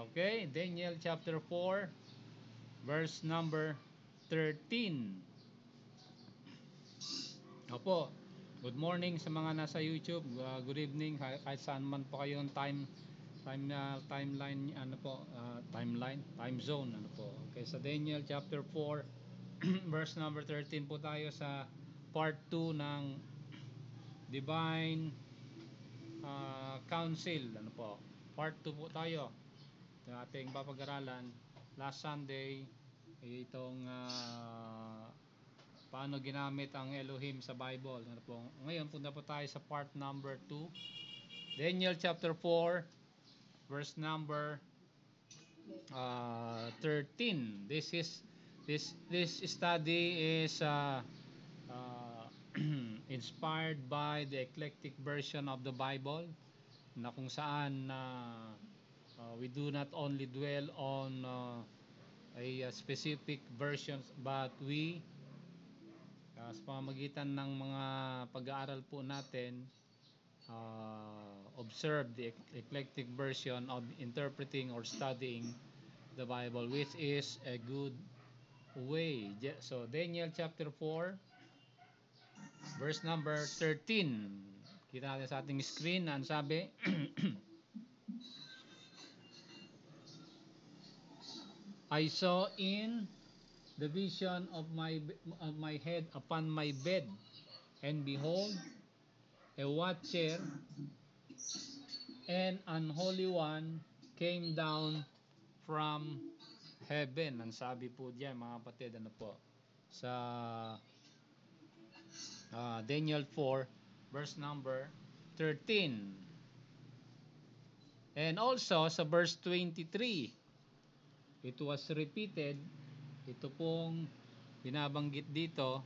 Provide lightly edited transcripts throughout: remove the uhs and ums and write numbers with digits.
Okay, Daniel chapter 4, verse number 13. Opo, good morning sa mga nasa YouTube. Good evening kahit saan man po kayo ng timeline, ano po, time zone, ano po. Okay, sa Daniel chapter 4, verse number 13 po tayo sa part 2 ng Divine Council, ano po. Part 2 po tayo. Yung ating papag-aralan last Sunday itong paano ginamit ang Elohim sa Bible. Ano po? Ngayon punta po tayo sa part number 2. Daniel chapter 4 verse number 13. This study is inspired by the eclectic version of the Bible, na kung saan we do not only dwell on a specific versions, but we sa pamamagitan ng mga pag-aaral po natin, observe the eclectic version of interpreting or studying the Bible, which is a good way. So Daniel chapter 4 verse number 13, kita natin sa ating screen. Ang sabi I saw in the vision of my head upon my bed, and behold, a watcher and unholy one came down from heaven. Ang sabi po diyan, mga kapatid, ano po, sa Daniel 4 verse number 13. And also sa verse 23, it was repeated. Ito pong binabanggit dito,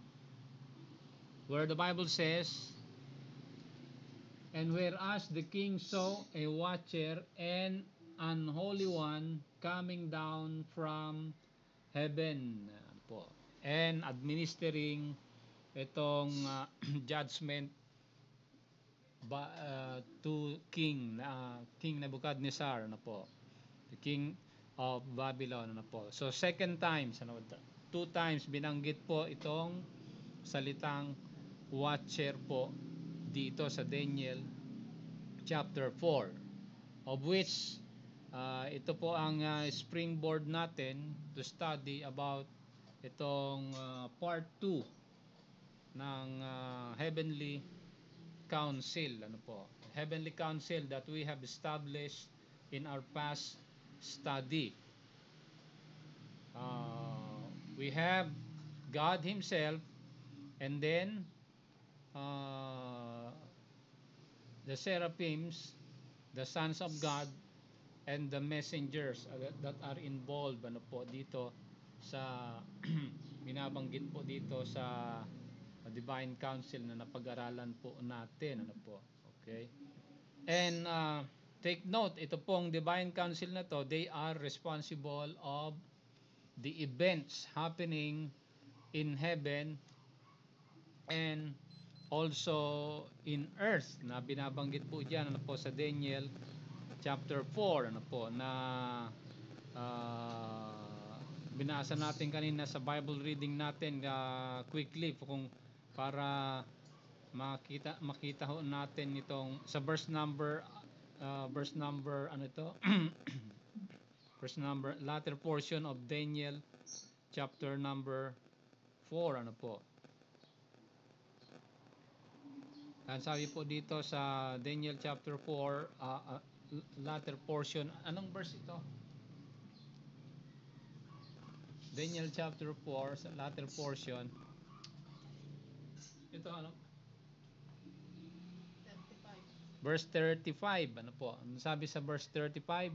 where the Bible says, and whereas the king saw a watcher and unholy one coming down from heaven po, and administering itong judgment to King Nebuchadnezzar, na po, the king of Babylon, na po. So second times, two times binanggit po itong salitang watcher po dito sa Daniel chapter 4, of which ito po ang springboard natin to study about itong part 2 ng heavenly council, ano po, heavenly council that we have established in our past study. We have God himself, and then the seraphims, the sons of God, and the messengers that are involved, ano po, dito sa binabanggit po dito sa Divine Council na napag-aralan po natin, ano po. Okay, and take note, ito pong Divine Council na to, they are responsible of the events happening in heaven and also in earth, na binabanggit po diyan, ano po, sa Daniel chapter 4, ano po, na binasa natin kanina sa Bible reading natin quickly kung para makita ho natin itong sa verse number ano ito verse number, latter portion of Daniel chapter number 4, ano po. Ang sabi po dito sa Daniel chapter 4, latter portion, anong verse ito? Daniel chapter 4 sa latter portion, ito ano? 35. Verse 35, ano po? Ano sabi sa verse 35?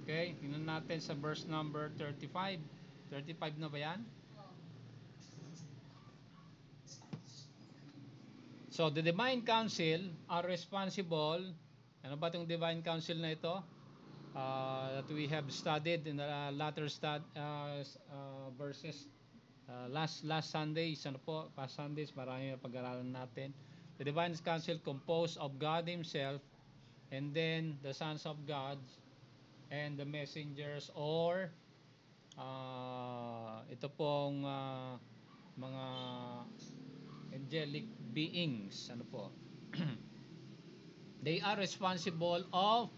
Okay, tingnan natin sa verse number 35. 35 na ba yan? So, the Divine Council are responsible. Ano ba itong Divine Council na ito? That we have studied in the latter verses last Sundays, ano po, past Sundays, marami na pag-aralan natin. The Divine Council composed of God Himself, and then the sons of God, and the messengers, or ito pong mga angelic beings, ano po. They are responsible of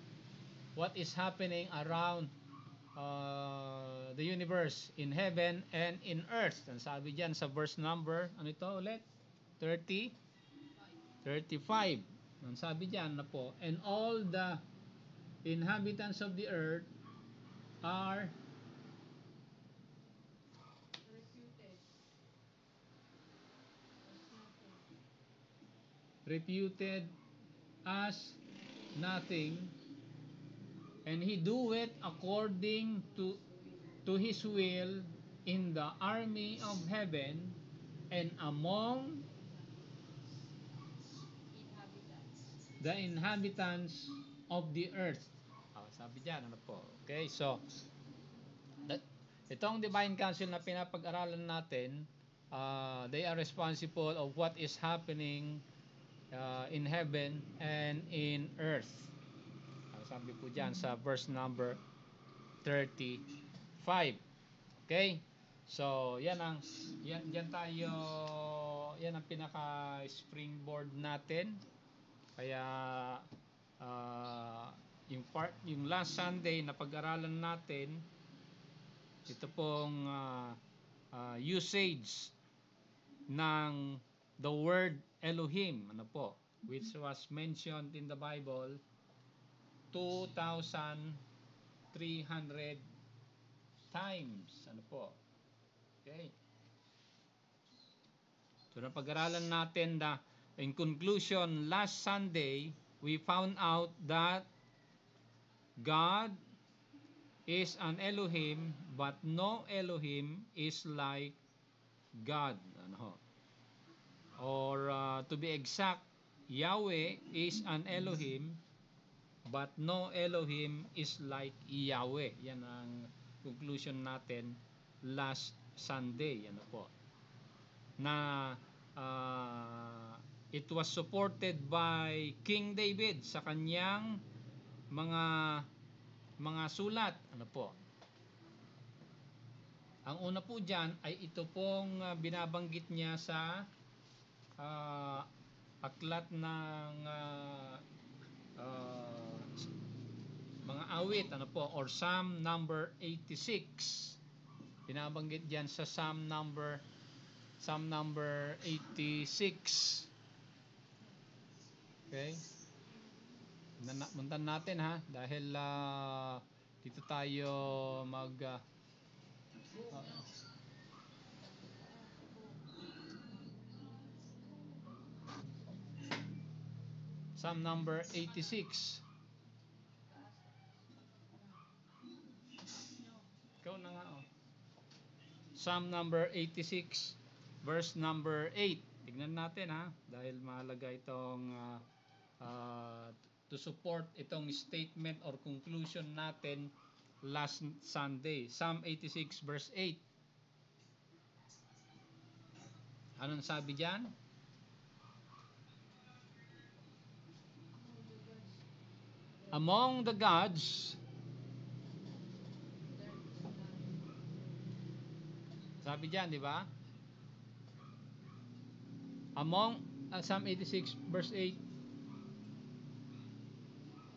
what is happening around the universe, in heaven and in earth. Ang sabi diyan sa verse number, ano ito ulit? 30, 35. Ang sabi diyan na po, and all the inhabitants of the earth are reputed as nothing, and he doeth according to his will in the army of heaven and among the inhabitants of the earth. Sabi diyan, ano po? Okay, so that, itong divine council na pinapag-aralan natin, they are responsible of what is happening in heaven and in earth. Sabi po diyan sa verse number 35. Okay? So, yan tayo, yan ang pinaka springboard natin. Kaya yung last Sunday na pag-aralan natin, ito pong usage ng the word Elohim, ano po, which was mentioned in the Bible 2,300 times, ano po. Okay. So napag-aralan natin na in conclusion last Sunday, we found out that God is an Elohim, but no Elohim is like God. Ano? Or to be exact, Yahweh is an Elohim, but no Elohim is like Yahweh. Yan ang conclusion natin last Sunday. Ano po? Na it was supported by King David sa kanyang mga sulat. Ano po? Ang una po dyan ay ito pong binabanggit niya sa aklat ng mga awit, ano po, or Psalm number 86. Binabanggit diyan sa Psalm number 86. Okay? Muntan natin ha, dahil dito tayo mag Psalm number 86. Ikaw na nga, oh. Psalm number 86, verse number 8. Tignan natin ha, dahil mahalaga itong to support itong statement or conclusion natin last Sunday. Psalm 86 verse 8. Anong sabi diyan? Among the gods, sabi diyan, di ba? Among Psalm 86 verse 8,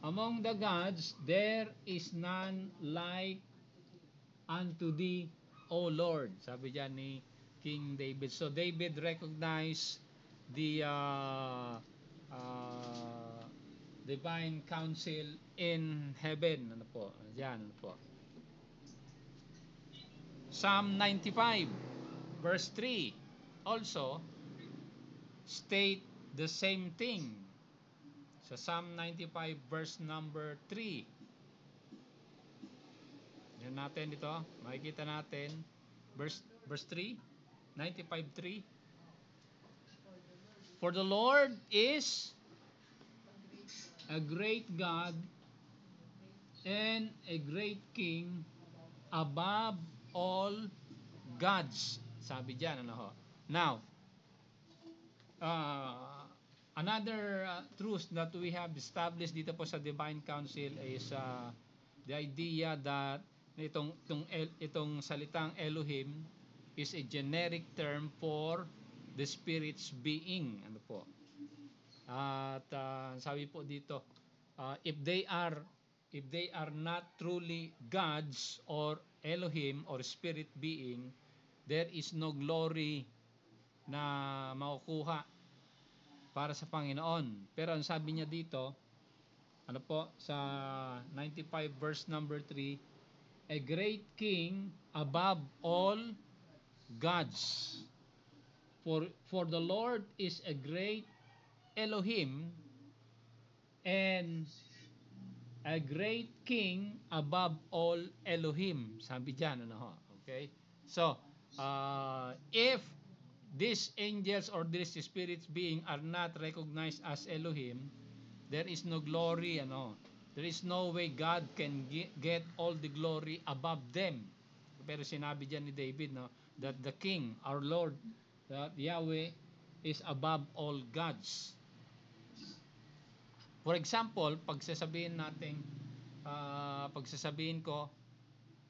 among the gods there is none like unto thee, O Lord. Sabi diyan ni King David. So David recognized the divine council in heaven. Ano po? Diyan, ano po? Psalm 95 verse 3 also state the same thing. Sa Psalm 95 verse number 3. Yan natin dito, makikita natin verse 3, 95:3. For the Lord is a great God and a great King above all gods. Sabi diyan, ano ho. Now, another truth that we have established dito po sa Divine Council is the idea that itong salitang Elohim is a generic term for the spirit's being. Ano po? At sabi po dito, if they are not truly gods or Elohim or spirit being, there is no glory na makukuha para sa Panginoon. Pero ang sabi niya dito, ano po, sa 95 verse number 3, a great king above all gods. For the Lord is a great Elohim and a great king above all Elohim. Sabi diyan, ano ho? Okay? So, if these angels or these spirits being are not recognized as Elohim, there is no glory, ano. There is no way God can get all the glory above them. Pero sinabi diyan ni David, no, that the king, our Lord, that Yahweh is above all gods. For example, pagsasabihin ko,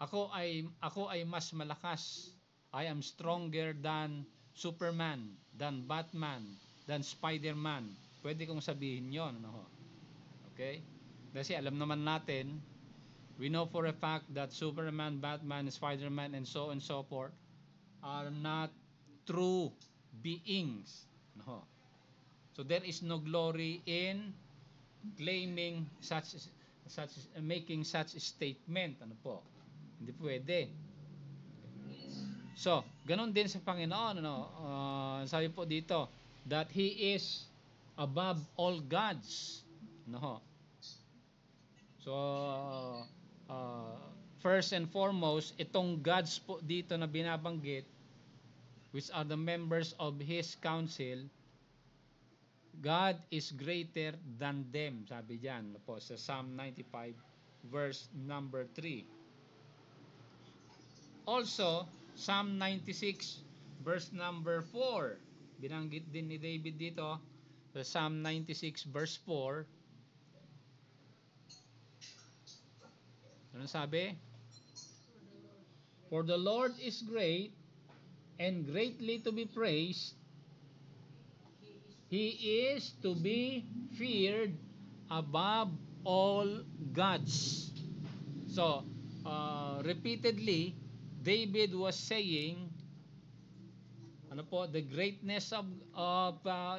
ako ay mas malakas. I am stronger than Superman, than Batman, than Spider-Man. Pwede kong sabihin 'yon, ano ho. Okay? Kasi alam naman natin, we know for a fact that Superman, Batman, Spider-Man, and so on and so forth are not true beings. Ano ho. So there is no glory in claiming making such statement, ano po, hindi pwede. So ganun din sa Panginoon, ano, sabi po dito that He is above all gods, ano ho. So first and foremost, itong gods po dito na binabanggit, which are the members of His council, God is greater than them, sabi diyan po sa Psalm 95 verse number 3. Also, Psalm 96 verse number 4. Binanggit din ni David dito sa Psalm 96 verse 4. Ano sabi? For the Lord is great and greatly to be praised. He is to be feared above all gods. So, repeatedly, David was saying, ano po, the greatness of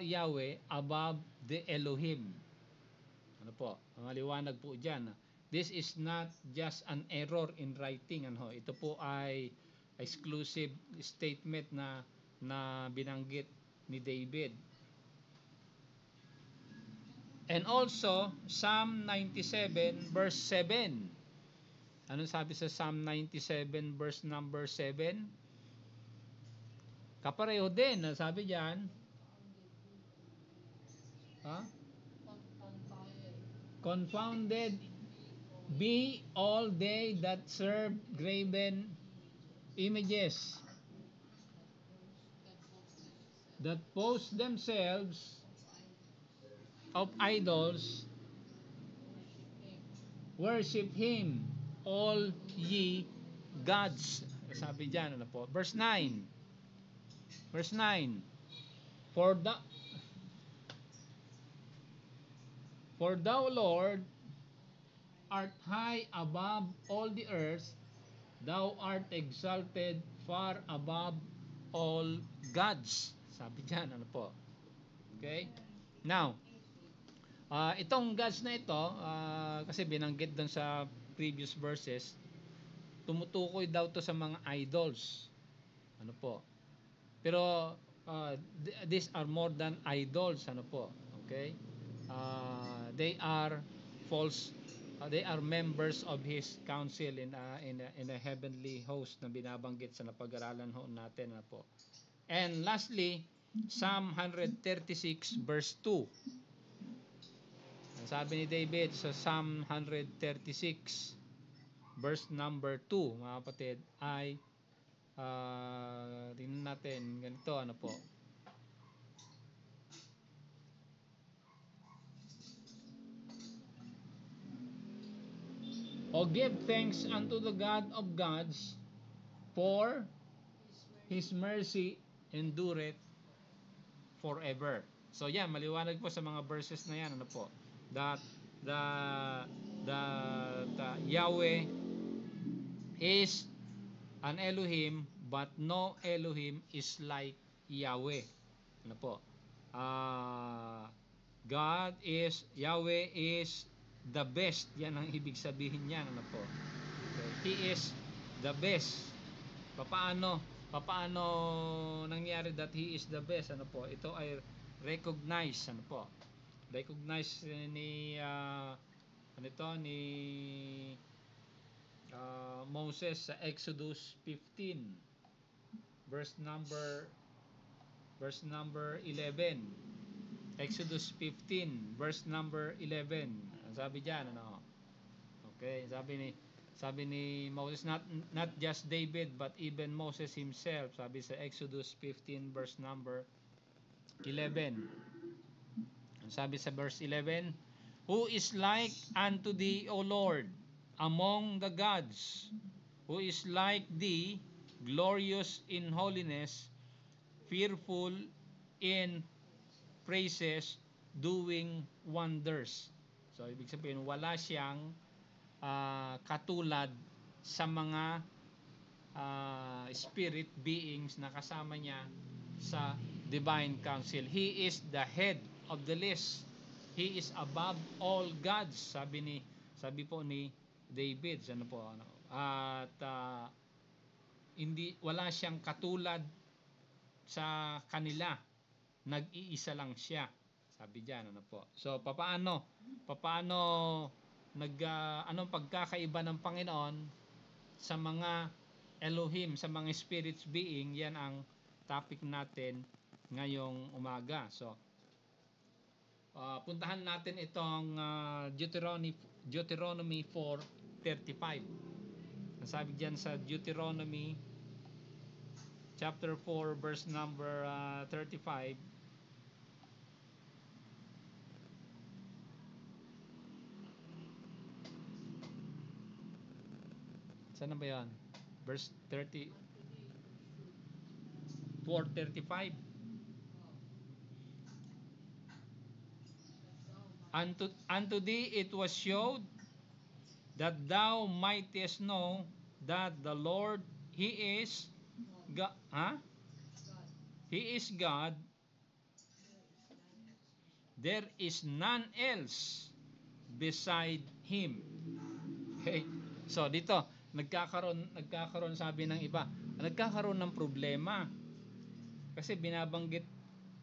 Yahweh above the Elohim. Ano po, maliwanag po dyan. This is not just an error in writing. Ano, ito po ay exclusive statement na binanggit ni David. And also, Psalm 97 verse 7. Anong sabi sa Psalm 97 verse number 7? Kapareho din. Sabi diyan, confounded be all they that serve graven images, that post themselves of idols, worship Him, all ye gods. Sabi diyan, ano po? Verse 9. Verse 9. For thou, Lord, art high above all the earth, thou art exalted far above all gods. Sabi diyan, ano po? Okay? Now, itong gods na ito, kasi binanggit doon sa previous verses, tumutukoy daw to sa mga idols. Ano po? Pero these are more than idols, ano po? Okay? They are false. They are members of His council in a heavenly host na binabanggit sa napag-aralan ho natin, ano po? And lastly, Psalm 136 verse 2. Sabi ni David sa Psalm 136 verse number 2, mga kapatid, ay tingnan natin ganito, ano po. O give thanks unto the God of gods, for His mercy endureth forever. So yan, maliwanag po sa mga verses na yan, ano po. That the the Yahweh is an Elohim, but no Elohim is like Yahweh. Ano po? Yahweh is the best. Yan ang ibig sabihin niyan, ano po. Okay. He is the best. Papaano nangyari that He is the best, ano po? Ito ay recognize, ano po? Recognize ni Moses sa Exodus 15 verse number 11. Exodus 15 verse number 11. Ang sabi diyan, ano? Okay, sabi ni Moses, not just David but even Moses himself. Sabi sa Exodus 15 verse number 11. Ang sabi sa verse 11, who is like unto thee, O Lord, among the gods? Who is like thee, glorious in holiness, fearful in praises, doing wonders? So, ibig sabihin, wala siyang katulad sa mga spirit beings na kasama niya sa divine council. He is the head of the list. He is above all gods. Sabi po ni David, ano po, ano? At wala siyang katulad sa kanila. Nag-iisa lang siya. Sabi diyan, ano po. So papaano anong pagkakaiba ng Panginoon sa mga Elohim, sa mga spirits being? Yan ang topic natin ngayong umaga. So puntahan natin itong Deuteronomy 4:35. Nasabi diyan sa Deuteronomy chapter 4 verse number 35. Saan na ba yan? Verse 30, 4:35. Unto thee it was showed that thou mightest know that the Lord, He is God. He is God. There is none else beside Him. Okay. So dito nagkakaroon sabi ng iba, nagkakaroon ng problema. Kasi binabanggit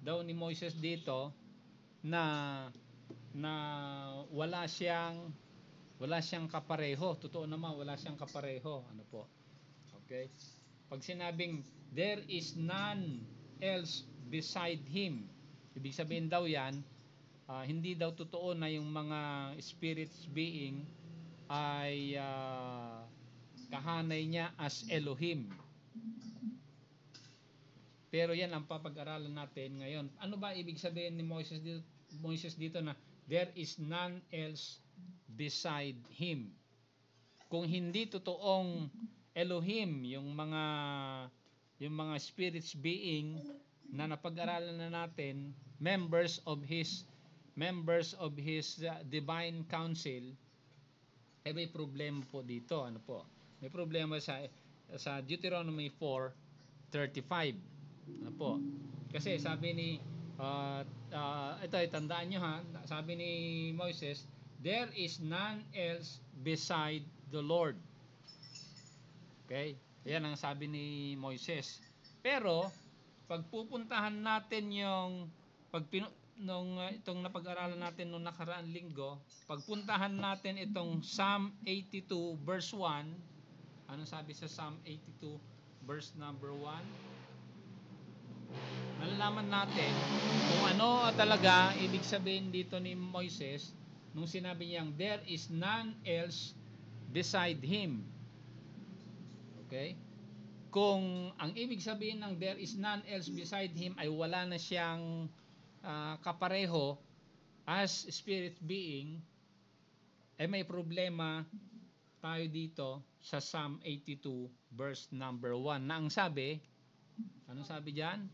daw ni Moses dito na wala siyang kapareho. Totoo naman, wala siyang kapareho. Ano po? Okay? Pag sinabing there is none else beside Him, ibig sabihin daw yan, hindi daw totoo na yung mga spirits being ay kahanay niya as Elohim. Pero yan ang papag-aralan natin ngayon. Ano ba ibig sabihin ni Moses dito na there is none else beside Him? Kung hindi totoong Elohim yung mga spirits being na napag-aralan na natin, members of his divine council, may problema po dito, ano po? May problema sa Deuteronomy 4:35. Ano po? Kasi sabi ni ito ay tandaan nyo, ha, sabi ni Moses, there is none else beside the Lord. Okay? Yan ang sabi ni Moises. Pero pag pupuntahan natin yung itong napag-aralan natin nung nakaraang linggo, pagpuntahan natin itong Psalm 82 verse 1. Ano sabi sa Psalm 82 verse number 1? Malalaman natin kung ano talaga ibig sabihin dito ni Moises nung sinabi niyang there is none else beside Him. Okay? kung ang ibig sabihin ng there is none else beside him ay wala na siyang kapareho as spirit being, may problema tayo dito sa Psalm 82 verse number 1 na ang sabi, anong sabi diyan?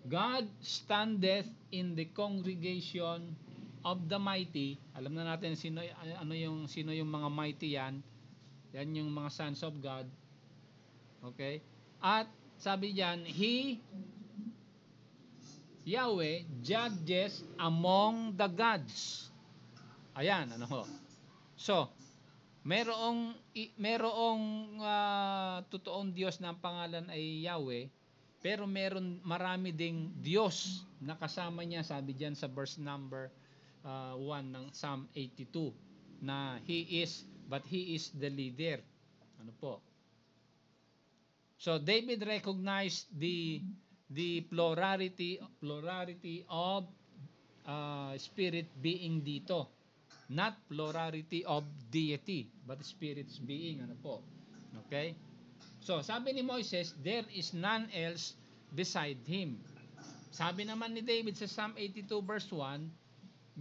God standeth in the congregation of the mighty. Alam na natin sino yung mga mighty yan. Yan yung mga sons of God. Okay? At sabi diyan, He Yahweh judges among the gods. Ayan, ano ho. So, merong totoong Diyos na ang pangalan ay Yahweh, pero marami ding Diyos na kasama niya, sabi diyan sa verse number 1 ng Psalm 82 na He is the leader. Ano po? So David recognized the plurality of spirit being dito. Not plurality of deity, but spirits being. Ano po? Okay? So, sabi ni Moises, there is none else beside him. Sabi naman ni David sa Psalm 82 verse 1,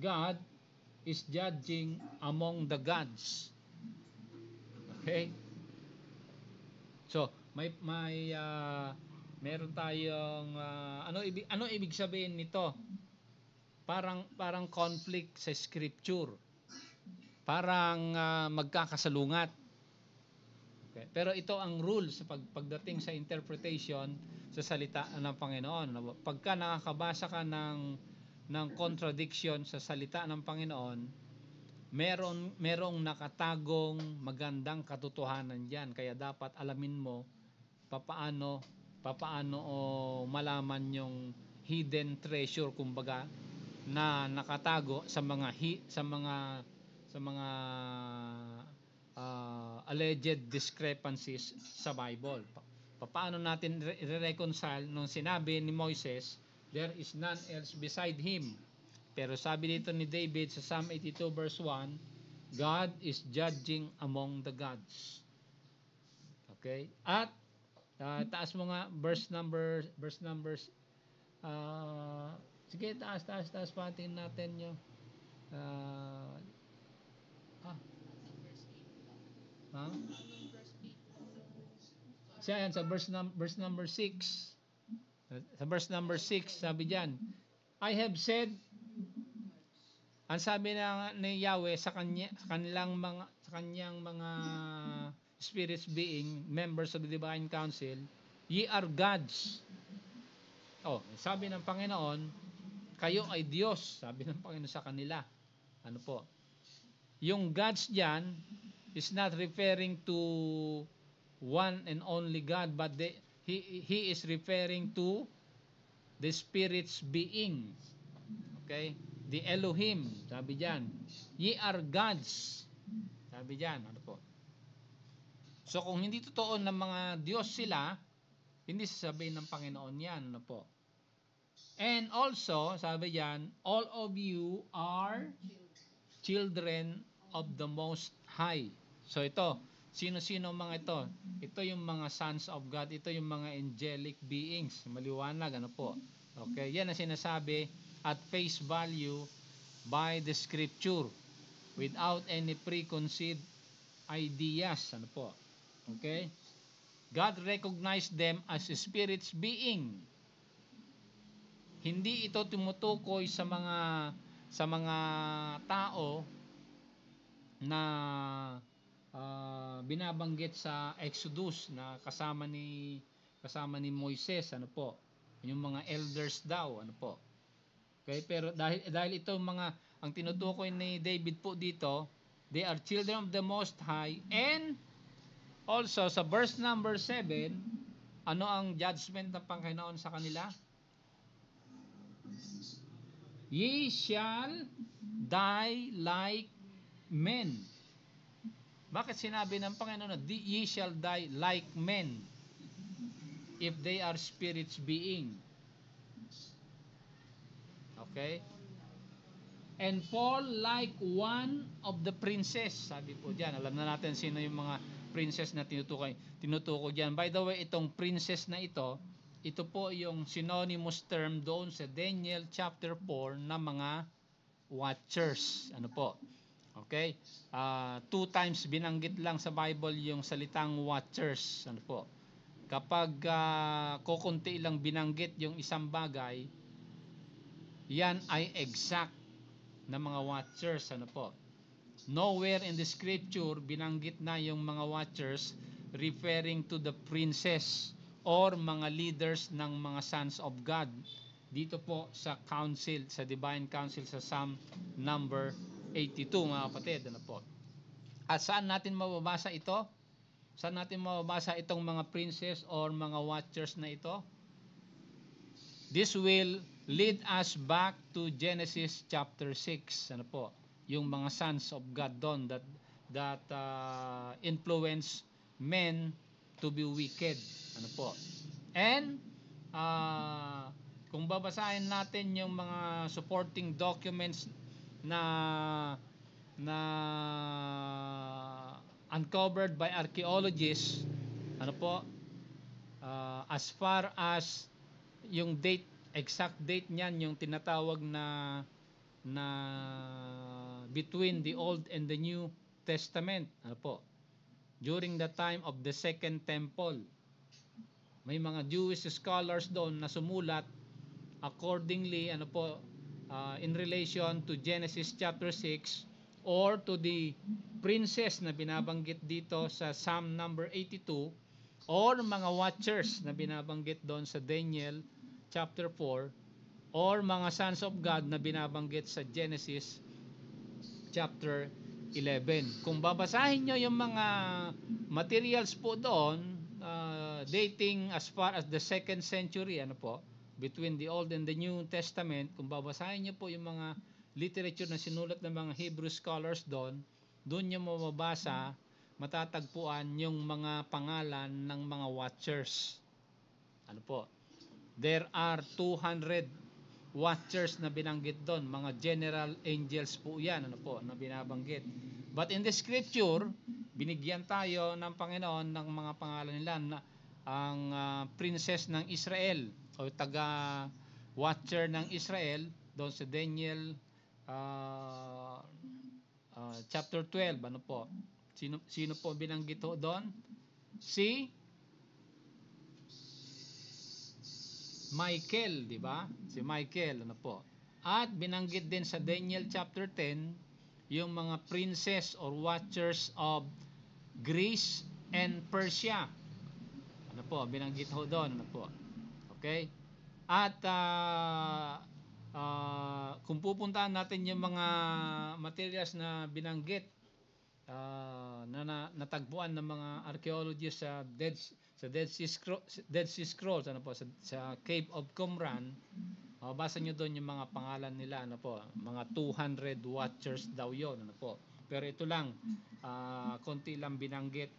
God is judging among the gods. Okay? So, meron tayong ano ibig sabihin nito? Parang conflict sa scripture. Parang magkakasalungat. Okay. Pero ito ang rule sa pagdating sa interpretation sa salita ng Panginoon. Pagka nakakabasa ka ng contradiction sa salita ng Panginoon, merong nakatagong magandang katotohanan diyan. Kaya dapat alamin mo papaano malaman yung hidden treasure kumbaga na nakatago sa mga alleged discrepancies sa Bible. Paano natin reconcile nung sinabi ni Moises, there is none else beside him. Pero sabi dito ni David sa Psalm 82 verse 1, God is judging among the gods. Okay? At taas mo nga verse numbers sige, taas patin natin yung siya yan sa verse number 6. Sa verse number 6 sabi diyan, I have said, ang sabi ni Yahweh sa kanyang mga spirits being members of the divine council, ye are gods. Sabi ng Panginoon, kayo ay Diyos, sabi ng Panginoon sa kanila. Ano po? Yung gods diyan is not referring to one and only God, but he is referring to the spirits being. Okay? The Elohim, sabi diyan. Ye are gods. Sabi diyan, ano po? So kung hindi totoo na mga Diyos sila, hindi sasabihin ng Panginoon yan, ano po? And also, sabi diyan, all of you are children of the Most High. So ito, sino-sino mga ito? Ito yung mga sons of God, ito yung mga angelic beings. Maliwanag, ano po? Okay, yan ang sinasabi at face value by the scripture without any preconceived ideas. Ano po? Okay? God recognized them as spirits being. Hindi ito tumutukoy sa mga tao na binabanggit sa Exodus na kasama ni Moises, ano po? Yung mga elders daw, ano po? Okay, pero dahil ito ang tinutukoy ni David po dito, they are children of the Most High. And also sa verse number 7, ano ang judgment ng Panginoon sa kanila? Ye shall die like men. Bakit sinabi ng Panginoon na ye shall die like men if they are spirits being? Okay? And fall like one of the princes. Sabi po diyan, alam na natin sino yung mga princess na tinutukoy diyan. By the way, itong princess na ito po yung synonymous term doon sa Daniel chapter 4 na mga watchers. Ano po? Okay? 2 times binanggit lang sa Bible yung salitang watchers. Ano po? Kapag kukunti lang binanggit yung isang bagay, yan ay exact na mga watchers. Ano po? Nowhere in the scripture binanggit na yung mga watchers referring to the princess or mga leaders ng mga sons of God. Dito po sa council, sa divine council sa Psalm number 82, mga kapatid. Ano po? At saan natin mababasa ito? Saan natin mababasa itong mga princess or mga watchers na ito? This will lead us back to Genesis chapter 6. Ano po? Yung mga sons of God doon that influence men to be wicked. Ano po? And kung babasahin natin yung mga supporting documents na uncovered by archaeologists, ano po, as far as yung date, exact date niyan, yung tinatawag na between the Old and the New Testament, ano po, during the time of the Second Temple. May mga Jewish scholars doon na sumulat accordingly, ano po, in relation to Genesis chapter 6 or to the princess na binabanggit dito sa Psalm number 82 or mga watchers na binabanggit doon sa Daniel chapter 4 or mga sons of God na binabanggit sa Genesis chapter 11. Kung babasahin nyo yung mga materials po doon, dating as far as the 2nd century, ano po, between the Old and the New Testament, kung babasahin nyo po yung mga literature na sinulat ng mga Hebrew scholars doon nyo mababasa, matatagpuan yung mga pangalan ng mga watchers. Ano po? There are 200 watchers na binanggit doon, mga general angels po yan, ano po, na binabanggit. But in the scripture, binigyan tayo ng Panginoon ng mga pangalan nila na ang princess ng Israel o taga watcher ng Israel doon sa Daniel chapter 12, ano po? Sino po binanggit doon? Si Michael, di ba? Si Michael, ano po? At binanggit din sa Daniel chapter 10 yung mga princess or watchers of Greece and Persia. Ano po? Binanggit ho doon, ano po? Okay? At kung pupuntahan natin yung mga materials na binanggit na natagpuan ng mga archaeologists sa Dead Sea Scrolls, ano po, sa Cave of Qumran, basa nyo doon yung mga pangalan nila, ano po, mga 200 watchers daw yon, ano po. Pero ito lang, konti lang binanggit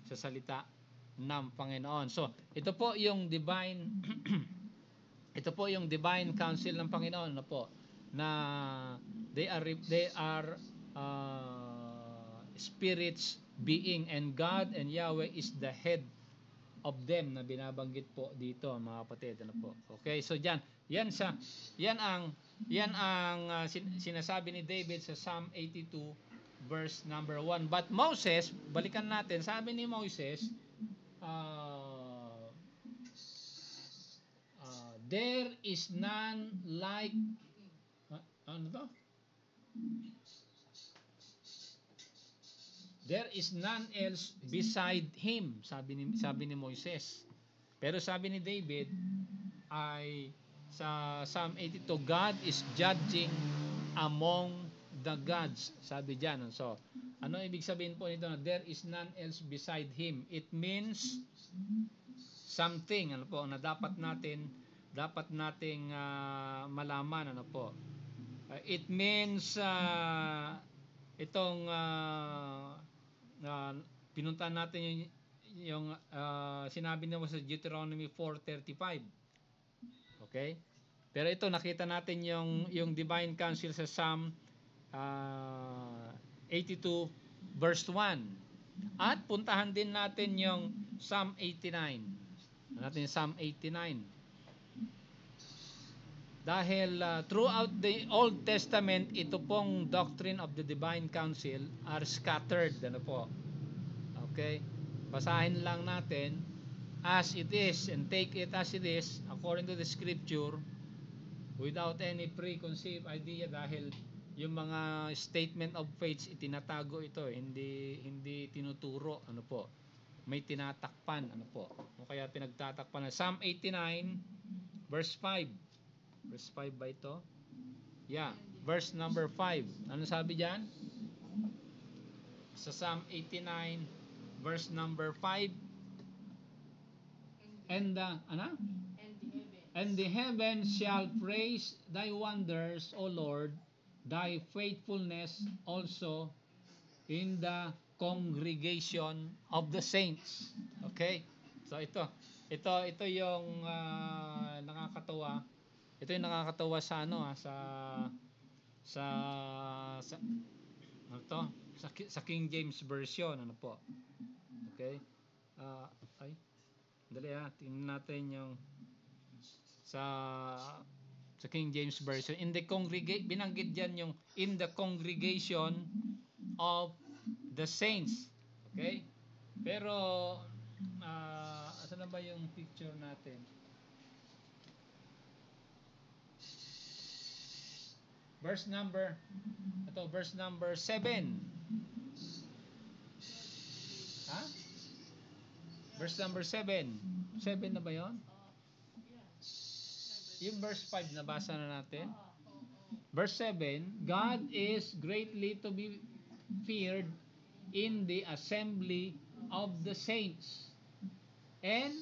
sa salita ng Panginoon. So, ito po yung divine ito po yung divine council ng Panginoon, ano po, na they are spirits being, and God and Yahweh is the head of them na binabanggit po dito, mga kapatid, ano po. Okay, so yan ang sinasabi ni David sa Psalm 82 verse number 1. But Moses, balikan natin, sabi ni Moses, there is none like ano to? There is none else beside him, sabi ni Moises. Pero sabi ni David ay sa Psalm 82, God is judging among the gods, sabi diyan. So, ano ibig sabihin po nito na there is none else beside him? It means something, ano po, na dapat nating malaman, ano po. It means itong pinuntahan natin yung sinabi naman sa Deuteronomy 4:35. Okay? Pero ito nakita natin yung divine council sa Psalm 82 verse 1. At puntahan din natin yung Psalm 89. Natin Psalm 89. Dahil throughout the Old Testament, ito pong doctrine of the Divine Council are scattered. Ano po? Okay? Basahin lang natin as it is and take it as it is according to the scripture without any preconceived idea, dahil yung mga statement of faith itinatago ito, hindi tinuturo, ano po, may tinatakpan, ano po, o kaya pinagtatakpan. Psalm 89 verse 5. Verse 5 ba ito? Yeah, verse number 5. Ano sabi diyan? Sa Psalm 89 verse number 5. And the ano? And the heavens shall praise thy wonders, O Lord, thy faithfulness also in the congregation of the saints. Okay? So ito yung nakakatawa. Ito yung nakakatawa sa ano sa sa ano to? Sa King James version, ano po. Okay? Ay, dali tingnan natin yung sa King James version. In the binanggit diyan yung in the congregation of the saints. Okay? Pero asan na ba yung picture natin? Verse number 7. Ha? Verse number 7. 7 na ba 'yon? Yung verse 5 nabasa na natin. Verse 7, God is greatly to be feared in the assembly of the saints. And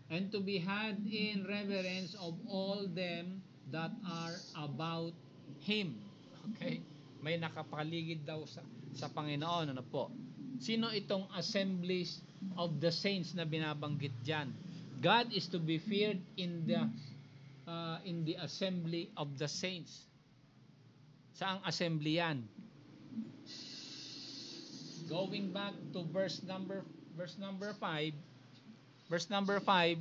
and to be had in reverence of all them that are about him. Okay? May nakapaligid daw sa Panginoon, ano po? Sino itong assemblies of the saints na binabanggit diyan? God is to be feared in the assembly of the saints. Saang assembly yan? Going back to verse number 5. Verse number 5,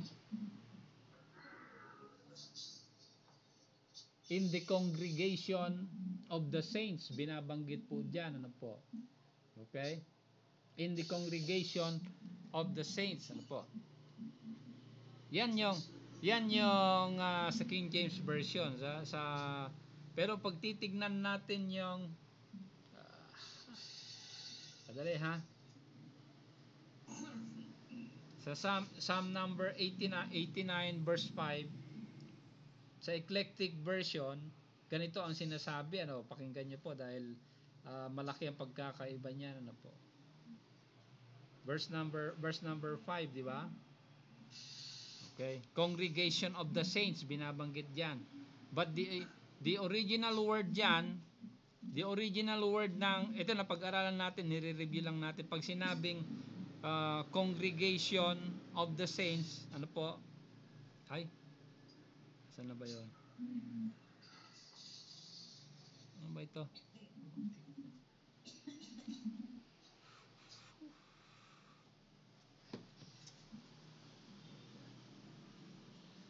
in the congregation of the saints, binabanggit po diyan, ano po? Okay? In the congregation of the saints, ano po? Yan yung sa King James version pero pag titignan natin yung padali sa Psalm number 89 verse 5, sa Eclectic version, ganito ang sinasabi, ano, pakinggan niyo po dahil malaki ang pagkakaiba niyan, ano po. Verse number 5, di ba? Okay. Congregation of the saints, binabanggit diyan. But the original word diyan, the original word ng ito na pag-aralan natin, nire-review lang natin pag sinabing congregation of the saints, ano po? Ay. Saan na ba 'yon? Ano ba ito?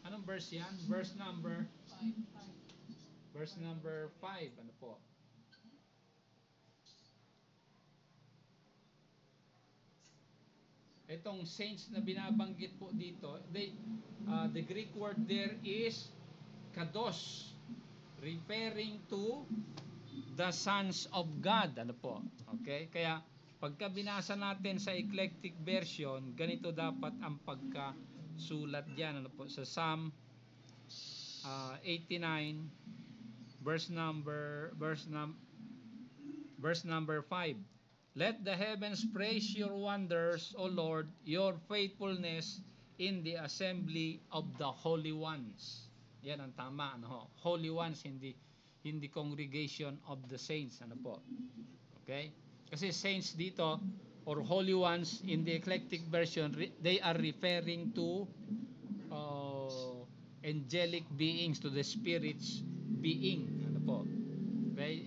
Anong verse yan? Verse number 5. Verse number 5. Ano po? Itong saints na binabanggit po dito, the Greek word there is kados, referring to the sons of God. Ano po? Okay? Kaya pagka binasa natin sa Eclectic version, ganito dapat ang pagkasulat diyan, ano po? Sa Psalm 89 verse number 5. Let the heavens praise your wonders, O Lord, your faithfulness in the assembly of the holy ones. Yan ang tama, ano? Holy ones, hindi congregation of the saints, ano po? Okay? Kasi saints dito or holy ones in the Eclectic version, they are referring to angelic beings, to the spirits being, ano po? Okay?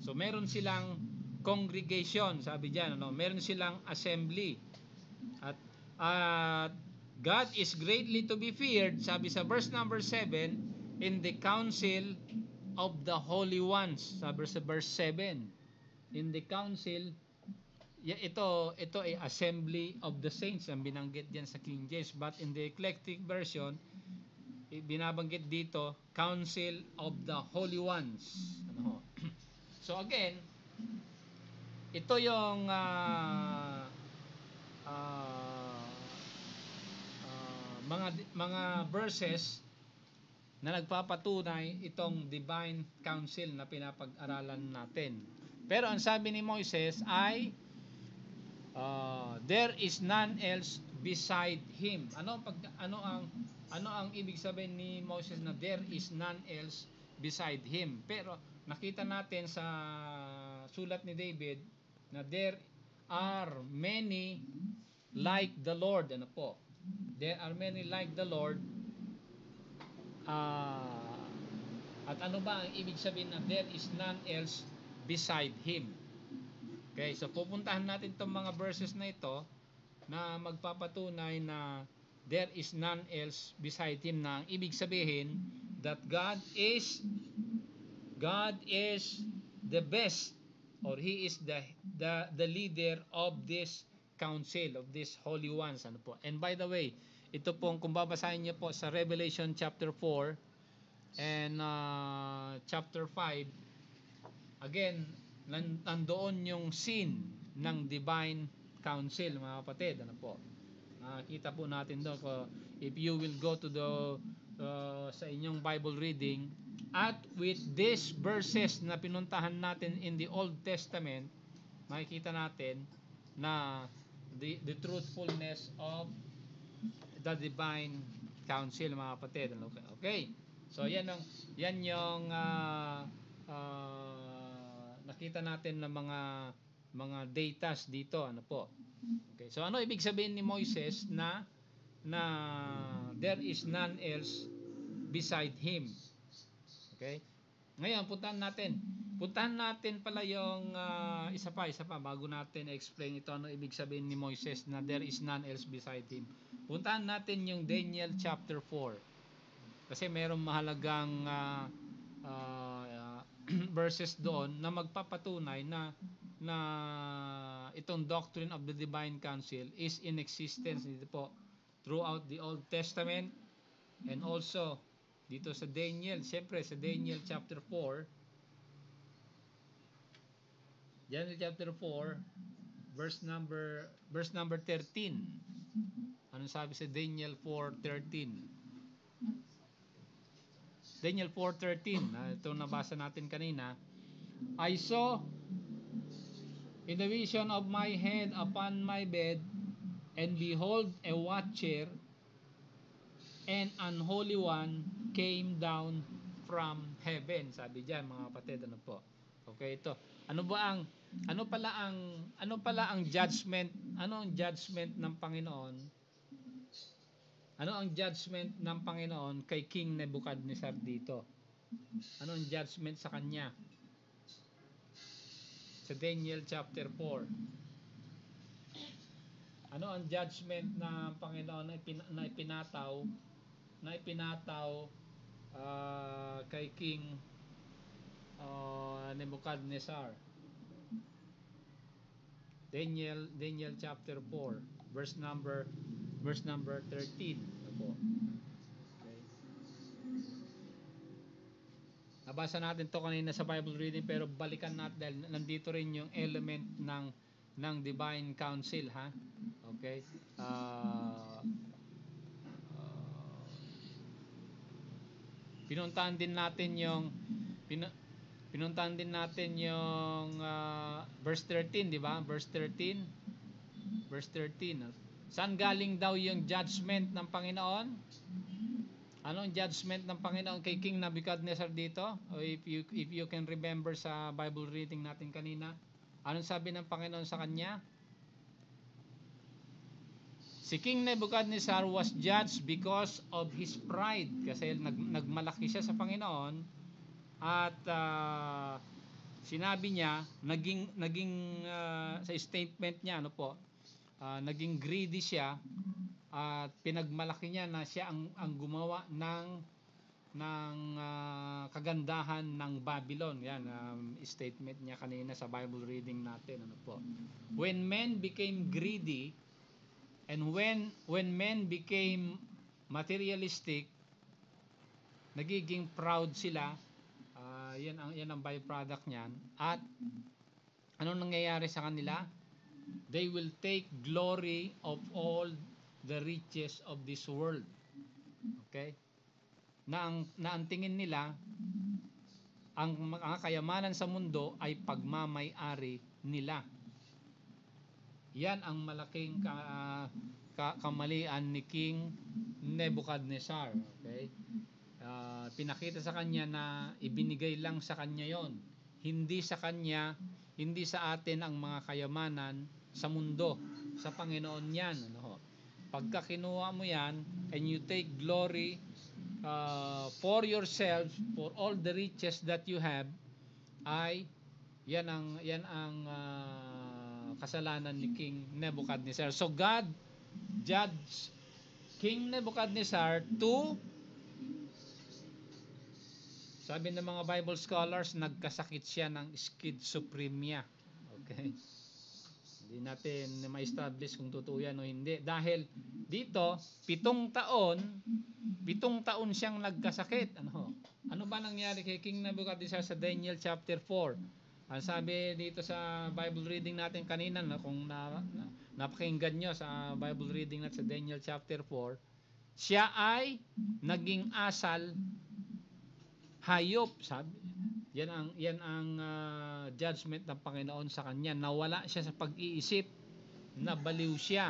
So meron silang congregation, sabi diyan, ano, meron silang assembly. At God is greatly to be feared, sabi sa verse number 7, in the council of the holy ones, sabi sa verse 7. In the council, ito ay assembly of the saints ang binanggit diyan sa King James, but in the eclectic version binabanggit dito council of the holy ones, ano. So again, ito yung mga verses na nagpapatunay itong divine council na pinapag-aralan natin. Pero ang sabi ni Moises ay there is none else beside him. Ano ang ibig sabihin ni Moses na there is none else beside him? Pero nakita natin sa sulat ni David na there are many like the Lord. Ano po? There are many like the Lord. At ano ba ang ibig sabihin na there is none else beside him? Okay, so pupuntahan natin itong mga verses na ito na magpapatunay na there is none else beside him, na ang ibig sabihin that God is the best, or he is the leader of this council, of these holy ones, ano po. And by the way, ito pong kung babasahin niyo po sa Revelation chapter 4 and chapter 5, again nandoon yung scene ng divine council, mga kapatid, ano po. Nakita po natin doon, if you will go to the sa inyong Bible reading, at with these verses na pinuntahan natin in the Old Testament, makikita natin na the truthfulness of the divine council, mga kapatid. Okay, so yan yung nakita natin ng mga datas dito, ano po. Okay, so ano ibig sabihin ni Moises na there is none else beside him? Okay, ngayon puntahan natin pala yung isa pa bago natin explain ito, ano ibig sabihin ni Moises na there is none else beside him. Puntahan natin yung Daniel chapter 4, kasi merong mahalagang verses doon na magpapatunay na itong doctrine of the divine council is in existence dito po throughout the Old Testament, and also dito sa Daniel, siyempre sa Daniel chapter 4, Daniel chapter 4 verse number 13. Ano sabi sa Daniel 4:13? Daniel 4:13, ito nabasa natin kanina. I saw in the vision of my head upon my bed, and behold, a watcher and unholy one came down from heaven. Sabi diyan, mga kapatid, ano po. Okay, ito. Ano pala ang judgment? Ano ang judgment ng Panginoon? Ano ang judgment ng Panginoon kay King Nebuchadnezzar dito? Ano ang judgment sa kanya? Sa Daniel chapter 4. Ano ang judgment ng Panginoon na ipinataw kay King Nebuchadnezzar? Daniel chapter 4 verse number 13. Ako. Okay. Nabasa natin to kanina sa Bible reading, pero balikan natin dahil nandito rin yung element ng divine council, ha? Okay? Pinuntahan din natin yung verse 13, di ba? Verse 13. Saan galing daw yung judgment ng Panginoon? Anong judgment ng Panginoon kay King Nebuchadnezzar dito? O if you can remember sa Bible reading natin kanina, anong sabi ng Panginoon sa kanya? Si King Nebuchadnezzar was judged because of his pride, kasi nagmalaki siya sa Panginoon, at sinabi niya, sa statement niya, ano po, naging greedy siya at pinagmalaki niya na siya ang gumawa ng kagandahan ng Babylon. Yan, statement niya kanina sa Bible reading natin, ano po. When men became greedy and when men became materialistic, nagiging proud sila. Yan ang byproduct niyan. At anong nangyayari sa kanila? They will take glory of all the riches of this world. Okay? Na ang tingin nila, ang mga kayamanan sa mundo ay pagmamay-ari nila. Yan ang malaking kamalian ni King Nebuchadnezzar. Okay? Pinakita sa kanya na ibinigay lang sa kanya yon, hindi sa kanya, hindi sa atin ang mga kayamanan sa mundo, sa Panginoon yan, ano. Pagka kinuha mo yan and you take glory for yourself, for all the riches that you have, ay yan ang kasalanan ni King Nebuchadnezzar. So God judged King Nebuchadnezzar to, sabi ng mga Bible scholars, nagkasakit siya ng schizophrenia. Okay? Hindi natin ma-establish kung totoo yan o hindi. Dahil dito, 7 taon siyang nagkasakit. Ano ba nangyari kay King Nebuchadnezzar sa Daniel chapter 4? Ang sabi dito sa Bible reading natin kanina, kung napakinggan nyo sa Bible reading natin sa Daniel chapter 4, siya ay naging asal, hayop, sabi. Yan ang judgment ng Panginoon sa kanya. Nawala siya sa pag-iisip, nabaliw siya.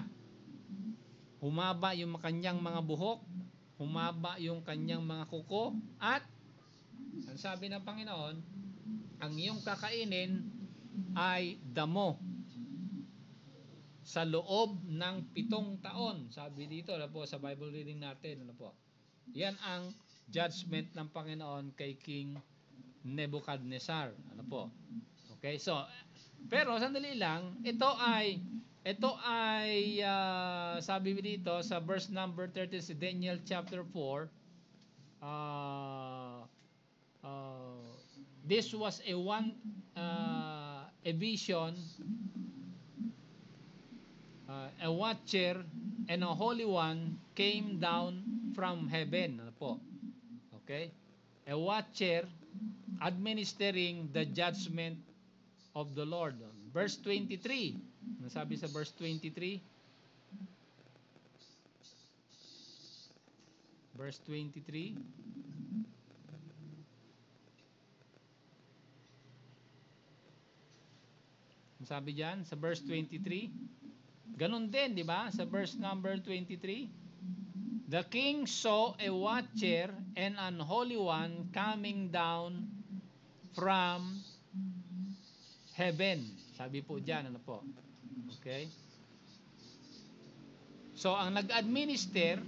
Humaba yung kanyang mga buhok, humaba yung kanyang mga kuko, at ang sabi ng Panginoon, ang iyong kakainin ay damo sa loob ng 7 taon. Sabi dito, ano po, sa Bible reading natin, ano po. Yan ang judgment ng Panginoon kay King Nebuchadnezzar, ano po. Okay, so pero sandali lang, ito ay sabi dito sa verse number 30 sa Daniel chapter 4, this was a vision, a watcher and a holy one came down from heaven, ano po. Okay, a watcher administering the judgment of the Lord. Verse 23. Nasabi sa verse 23. Verse 23. Sabi diyan sa verse 23. Ganun din, di ba? Sa verse number 23. The king saw a watcher and an holy one coming down from heaven. Sabi po diyan, ano po? Okay? So ang nag-administer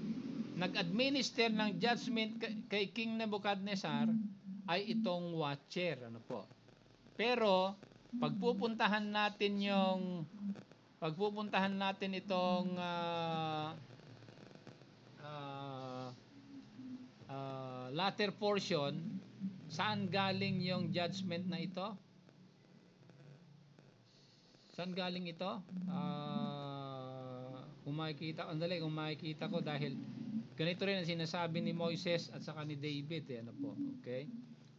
ng judgment kay King Nebuchadnezzar ay itong watcher, ano po. Pero pagpupuntahan natin itong latter portion, saan galing yung judgment na ito? Saan galing ito? Kung makikita ko, dahil ganito rin ang sinasabi ni Moises at saka ni David, ano po, okay?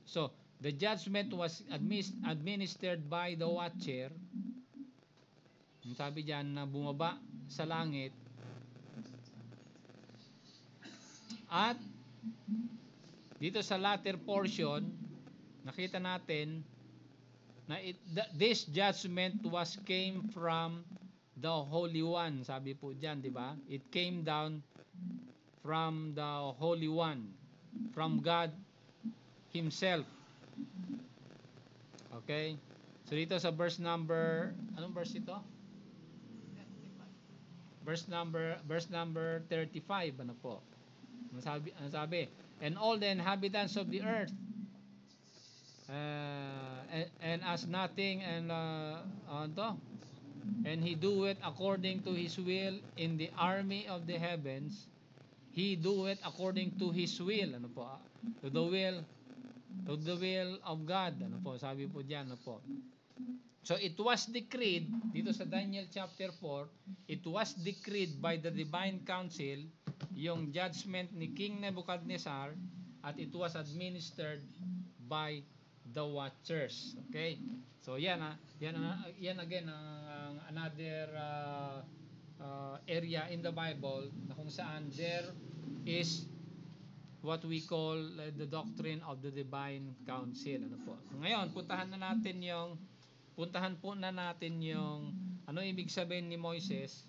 So, the judgment was administered by the watcher. Sabi diyan na bumaba sa langit, at dito sa latter portion, nakita natin na this judgment came from the Holy One. Sabi po diyan, di ba? It came down from the Holy One, from God Himself. Okay? So dito sa verse number, anong verse ito? Verse number 35, ano po? Ang sabi, and all the inhabitants of the earth, and as nothing, and to, and he do it according to his will in the army of the heavens. He do it according to his will, ano po, to the will of God, ano po, sabi po diyan, ano po. So it was decreed dito sa Daniel chapter 4, it was decreed by the divine council yung judgment ni King Nebuchadnezzar, at it was administered by the watchers. Okay? So yan again ang another area in the Bible na kung saan there is what we call the doctrine of the divine council, ano po. So ngayon, puntahan po na natin yung ano ibig sabihin ni Moises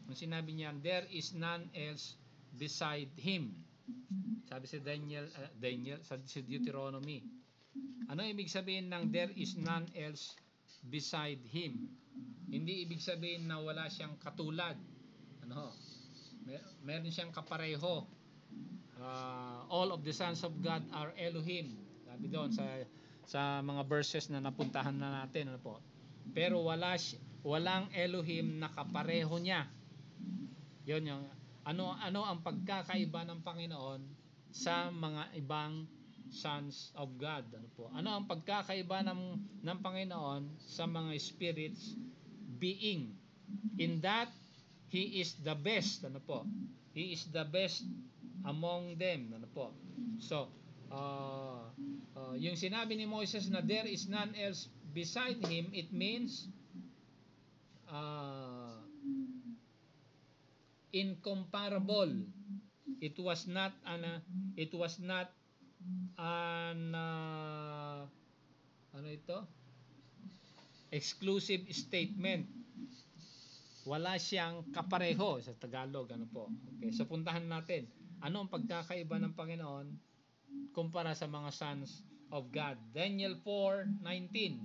nung sinabi niya, there is none else beside him. Sabi si Daniel sa Deuteronomy. Ano ibig sabihin ng there is none else beside him? Hindi ibig sabihin na wala siyang katulad. Ano? Meron siyang kapareho. All of the sons of God are Elohim. Sabi doon sa mga verses na napuntahan na natin, ano po. Pero walang Elohim na kapareho niya. 'Yon yung ano ang pagkakaiba ng Panginoon sa mga ibang sons of God, ano po. Ano ang pagkakaiba ng Panginoon sa mga spirits being, in that he is the best, ano po. He is the best among them, ano po. So yung sinabi ni Moses na there is none else beside him, it means incomparable. It was not an ano ito? Exclusive statement. Wala siyang kapareho sa Tagalog, ano po. Okay, so puntahan natin. Ano ang pagkakaiba ng Panginoon kumpara sa mga sons of God? Daniel 4:19.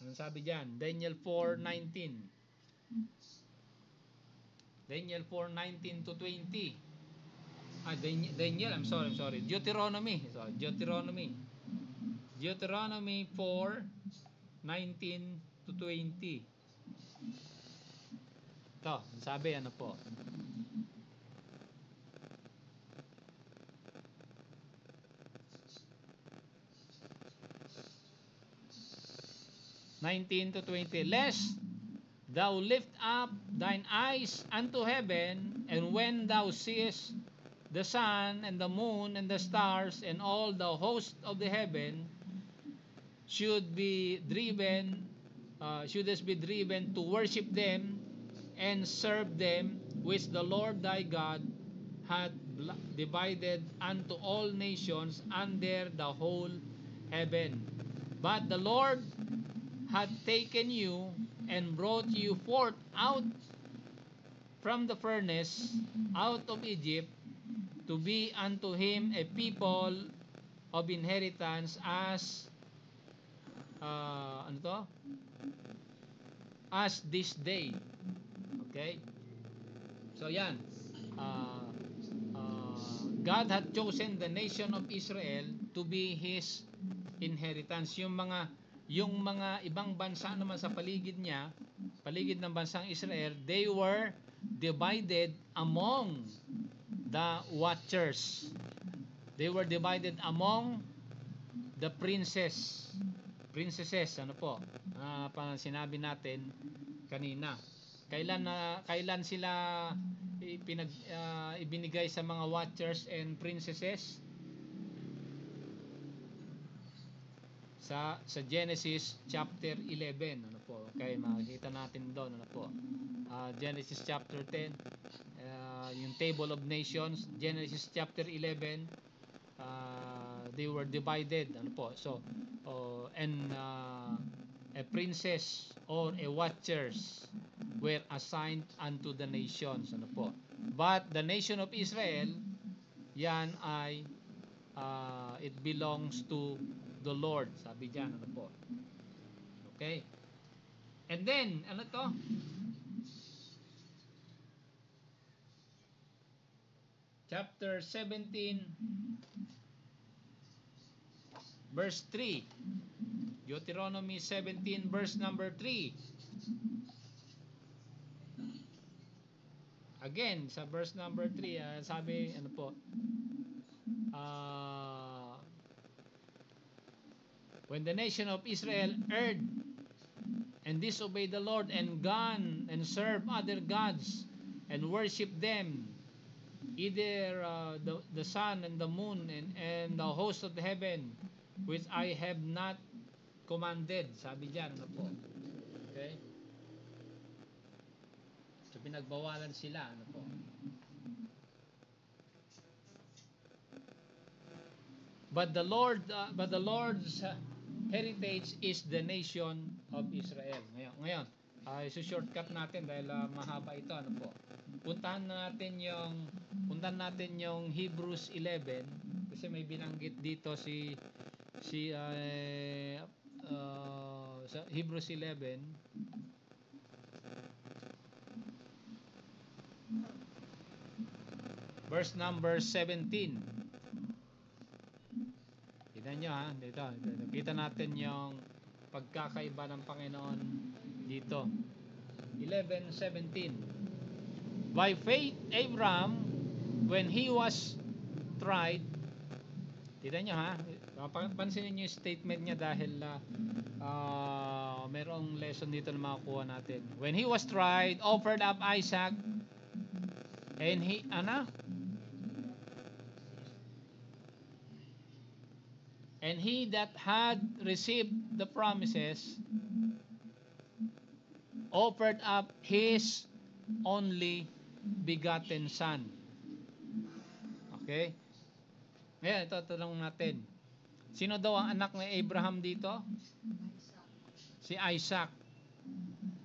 Ano sabi diyan? Daniel 4:19. Daniel 4:19 to 20. Daniel, I'm sorry. Deuteronomy. So, Deuteronomy 4:19 to 20. Ito, sabi ano po. (19 to 20) Lest thou lift up thine eyes unto heaven, and when thou seest the sun and the moon and the stars and all the host of the heaven, shouldest be driven to worship them and serve them, which the Lord thy God hath divided unto all nations under the whole heaven. But the Lord hath taken you and brought you forth out from the furnace, out of Egypt, to be unto him a people of inheritance, as as this day. Okay? So yan, God had chosen the nation of Israel to be his inheritance. Yung mga ibang bansa naman sa paligid ng bansang Israel, they were divided among the watchers. They were divided among the princesses, ano po, sinabi natin kanina. Kailan sila ibinigay sa mga watchers and princesses? Sa Genesis chapter 11, ano po. Okay, makikita natin doon, ano po. Genesis chapter 10, yung table of nations. Genesis chapter 11, they were divided, ano po. So and a princess or a watchers were assigned unto the nations, ano po. But the nation of Israel, yan ay it belongs to the Lord, sabi diyan, ano po. Okay? And then ano to? Chapter 17, verse 3. Deuteronomy 17 verse number 3. Again, sa verse number 3, sabi, ano po, when the nation of Israel erred and disobeyed the Lord and gone and served other gods and worship them, either the sun and the moon and the host of the heaven, which I have not commanded. Sabi diyan, ano po? Okay? So pinagbawalan sila, ano po? But the Lord's heritage is the nation of Israel. Ngayon, i-shortcut natin dahil mahaba ito, ano po. Puntahan natin yung Hebrews 11 kasi may binanggit dito sa Hebrews 11 verse number 17. Kita nyo dito. Nakita natin yung pagkakaiba ng Panginoon dito. 11:17. By faith, Abraham, when he was tried, kita nyo pansinin nyo yung statement niya dahil merong lesson dito na makukuha natin. When he was tried, offered up Isaac, and and he that had received the promises offered up his only begotten son. Okay? Ngayon, ito tanong natin. Sino daw ang anak ni Abraham dito? Si Isaac.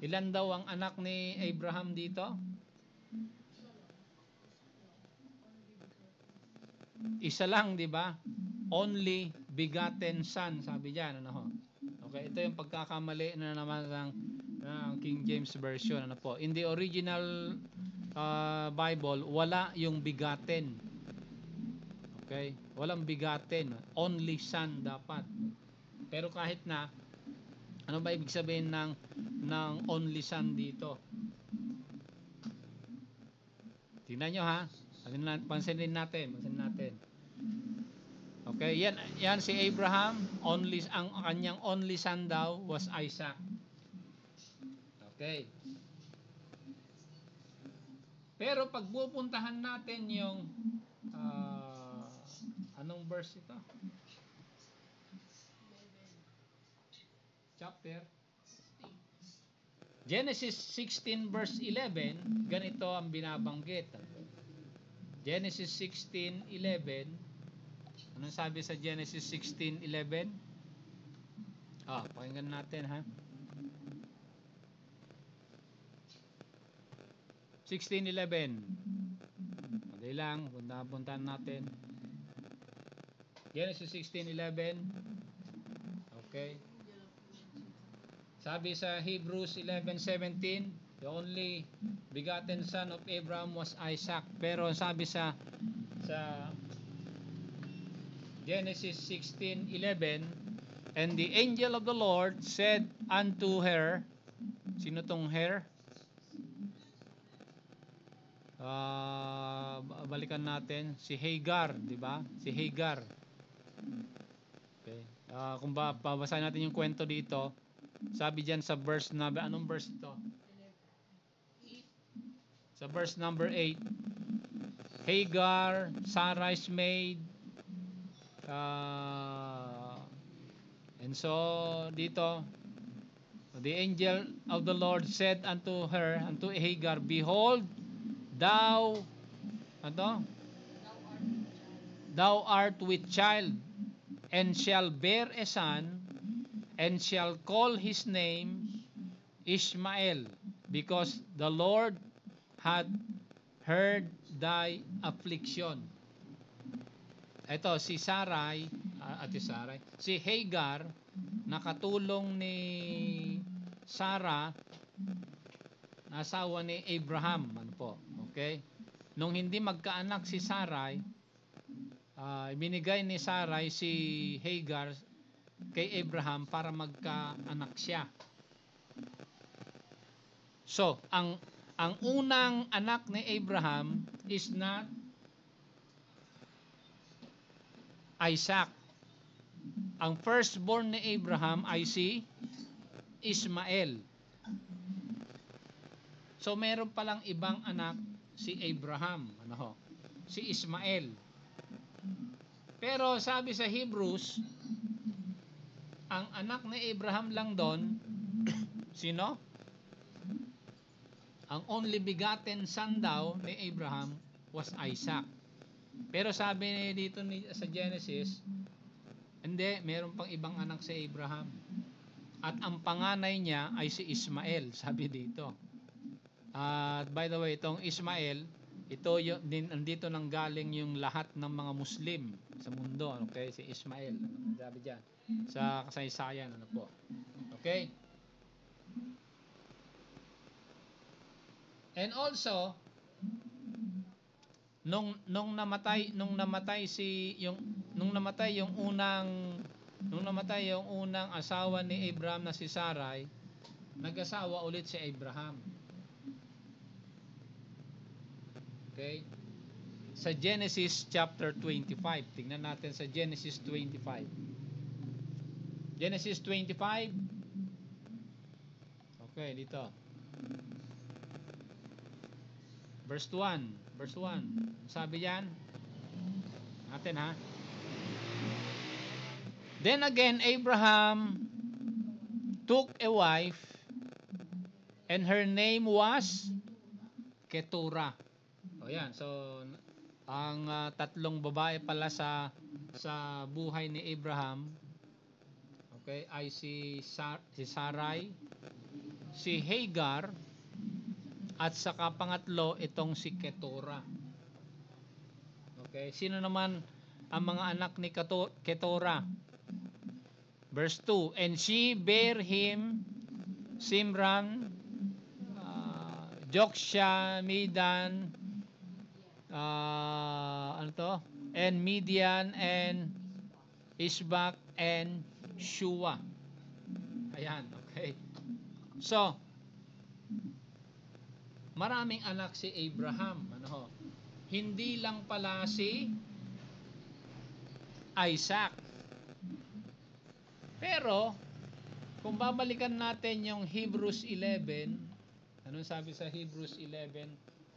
Ilan daw ang anak ni Abraham dito? Isa lang, di ba? Only begotten son, sabi diyan, ano ho. Okay, ito yung pagkakamali na naman ng King James version, ano po. In the original Bible, wala yung begotten. Okay? Walang begotten, only son dapat. Pero kahit na, ano ba ibig sabihin ng only son dito? Tingnan nyo pansinin natin. Okay, yan si Abraham, ang kanyang only son daw was Isaac. Okay. Pero pag pupuntahan natin yung anong verse ito? Chapter Genesis 16 verse 11, ganito ang binabanggit. Genesis 16:11. Anong sabi sa Genesis 16:11? Pakinggan natin 16:11. Madali lang, puntahan natin. Genesis 16:11. Okay. Sabi sa Hebrews 11:17, the only begotten son of Abraham was Isaac. Pero sabi sa Genesis 16:11, and the angel of the Lord said unto her, sino tong her? Balikan natin si Hagar, di ba? Si Hagar. Okay. Kung babasahin natin yung kwento dito, sabi diyan sa verse number, anong verse ito? Sa verse number 8, Hagar, Sarah's maid, and so dito, the angel of the Lord said unto her, unto Hagar, behold, thou art with child, and shall bear a son, and shall call his name Ishmael, because the Lord had heard thy affliction. Ito si si Hagar, nakatulong ni Sarah, asawa ni Abraham, ano po. Okay? Nung hindi magkaanak si Sarai, binigay ni Sarai si Hagar kay Abraham para magkaanak siya. So, ang unang anak ni Abraham is not Isaac. Ang firstborn ni Abraham ay si Ismael. So, meron palang ibang anak si Abraham. Si Ismael. Pero sabi sa Hebrews, ang anak ni Abraham lang doon, sino? Ang only begotten son daw ni Abraham was Isaac. Pero sabi dito sa Genesis, hindi, meron pang ibang anak si Abraham. At ang panganay niya ay si Ismael, sabi dito. At by the way, itong Ismael, ito nandito nang galing yung lahat ng mga Muslim sa mundo. Okay, si Ismael. Sabi diyan sa kasaysayan, po. Okay? And also, nung namatay yung unang asawa ni Abraham na si Sarai, nag-asawa ulit si Abraham. Okay? Sa Genesis chapter 25. Tingnan natin sa Genesis 25. Genesis 25. Okay, dito. Verse 1. Sabi yan. Natin, ha? Then again, Abraham took a wife, and her name was Keturah. O yan. So, ang tatlong babae pala sa buhay ni Abraham, okay, ay si Sarai, si Hagar, at saka pangatlo itong si Keturah. Okay, sino naman ang mga anak ni Keturah? Verse 2, and she bare him Simran, Joksha, Midan, and Midian, and Isbak, and Shua. Ayan, okay. So, maraming anak si Abraham. Hindi lang pala si Isaac. Pero, kung babalikan natin yung Hebrews 11, anong sabi sa Hebrews 11,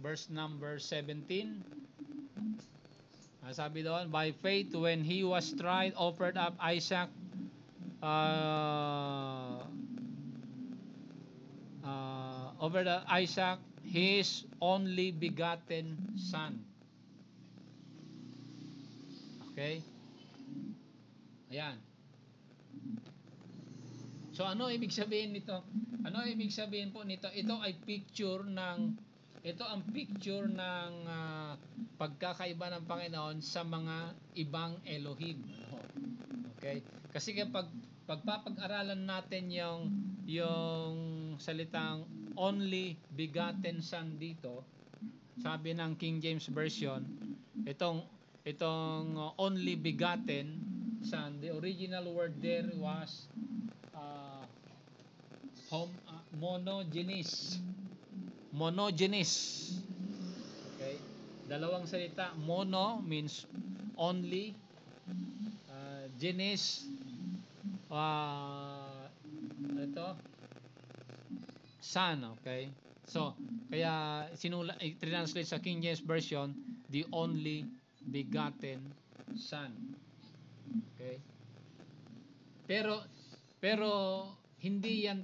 verse number 17? Sabi doon, by faith, when he was tried, offered up Isaac, his only begotten son. Okay? Ayan. So ano ibig sabihin nito? Ano ibig sabihin po nito? Ito ang picture ng pagkakaiba ng Panginoon sa mga ibang Elohim. Okay? Kasi kapag pagpapag-aralan natin yung salitang only begotten son dito, sabi ng King James Version, itong only begotten son, the original word there was monogenes. Okay? Dalawang salita. Mono means only, genes, son. Okay? So, kaya translate sa King James Version, the only begotten son. Okay? Pero hindi yan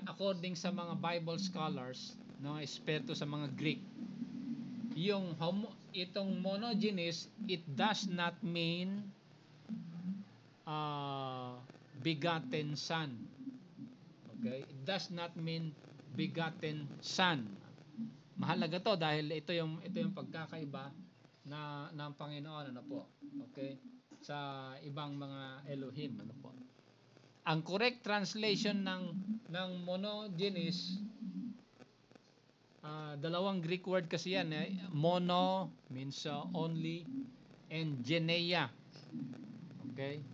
according sa mga Bible scholars, eksperto sa mga Greek. Itong monogenes, it does not mean begotten son. Okay? It does not mean begotten son. Mahalaga to dahil ito yung pagkakaiba ng Panginoon, okay? Sa ibang mga Elohim, Ang correct translation ng monogenes, dalawang Greek word kasi yan, mono means only, and geneia. Okay?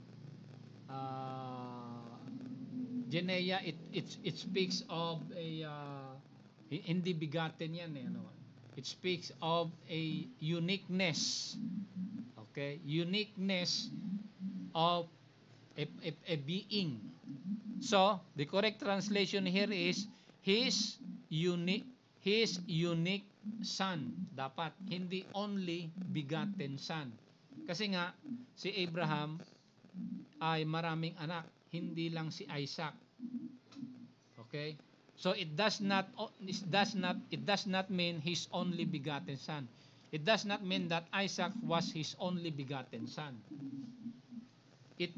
Genea, it speaks of a hindi bigatin yan eh, ano. It speaks of a uniqueness. Okay? Uniqueness of a being. So, the correct translation here is his unique son. Dapat hindi only begotten son. Kasi nga si Abraham ay maraming anak, hindi lang si Isaac. Okay? So it does not mean his only begotten son. It does not mean that Isaac was his only begotten son. It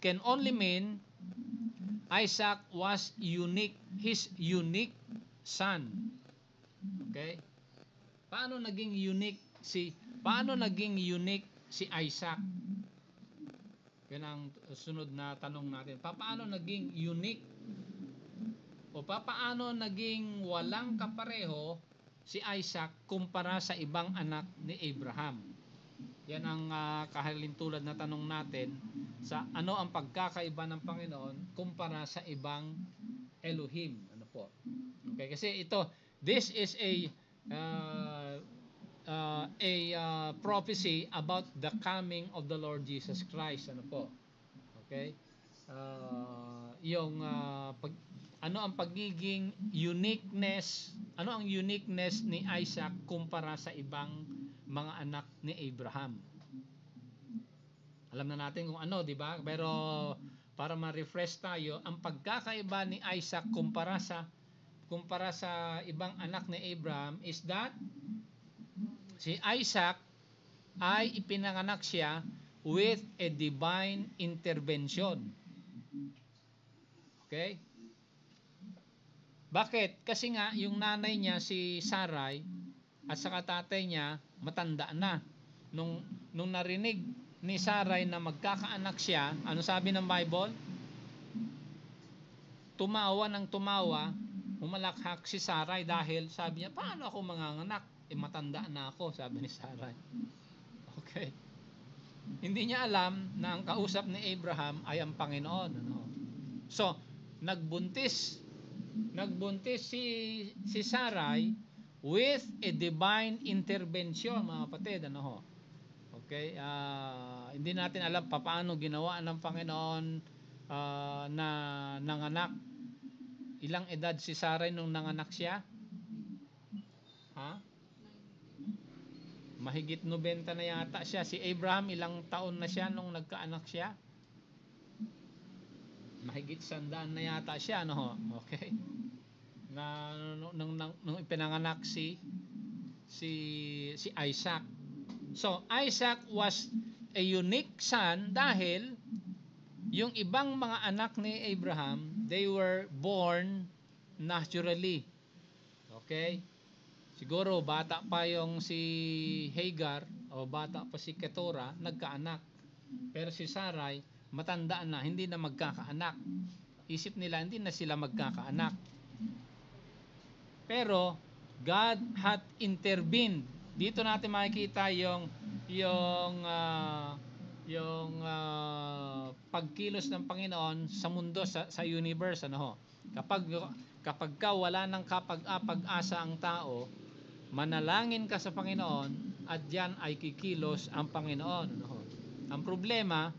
can only mean Isaac was his unique son. Okay? Paano naging unique si Isaac? Yan ang sunod na tanong natin. Paano naging unique o paano naging walang kapareho si Isaac kumpara sa ibang anak ni Abraham? Yan ang kahalintulad na tanong natin sa ano ang pagkakaiba ng Panginoon kumpara sa ibang Elohim. Ano po? Okay, kasi this is a prophecy about the coming of the Lord Jesus Christ. Ano po? Okay? Ano ang pagiging uniqueness, ano ang uniqueness ni Isaac kumpara sa ibang mga anak ni Abraham? Alam na natin kung ano, di ba? Pero para ma-refresh tayo, ang pagkakaiba ni Isaac kumpara sa ibang anak ni Abraham is that si Isaac ay ipinanganak siya with a divine intervention. Okay? Bakit? Kasi nga yung nanay niya si Sarai at saka tatay niya matanda na. Nung narinig ni Sarai na magkakaanak siya, ano sabi ng Bible? Tumawa ng tumawa, umalakhak si Sarai dahil sabi niya, paano ako manganganak? Matanda na ako, sabi ni Sarai. Okay. Hindi niya alam na ang kausap ni Abraham ay ang Panginoon. Ano? So, nagbuntis si Sarai with a divine intervention, mga kapatid. Ano ho? Okay? Hindi natin alam paano ginawa ng Panginoon na nanganak. Ilang edad si Sarai nung nanganak siya? Ha? Mahigit 90 na yata siya. Si Abraham, ilang taon na siya nung nagkaanak siya? Mahigit 100 na yata siya, no? Okay? Nung ipinanganak si Isaac. So, Isaac was a unique son dahil yung ibang mga anak ni Abraham, they were born naturally. Okay? Siguro bata pa yung si Hagar o bata pa si Keturah, nagkaanak. Pero si Sarai, matanda na, hindi na magkakaanak. Isip nila, hindi na sila magkakaanak. Pero God had intervened. Dito natin makikita yung pagkilos ng Panginoon sa mundo, sa universe. Ano ho? Kapag wala ng pag-asa ang tao, manalangin ka sa Panginoon at diyan ay kikilos ang Panginoon. Ano? Ang problema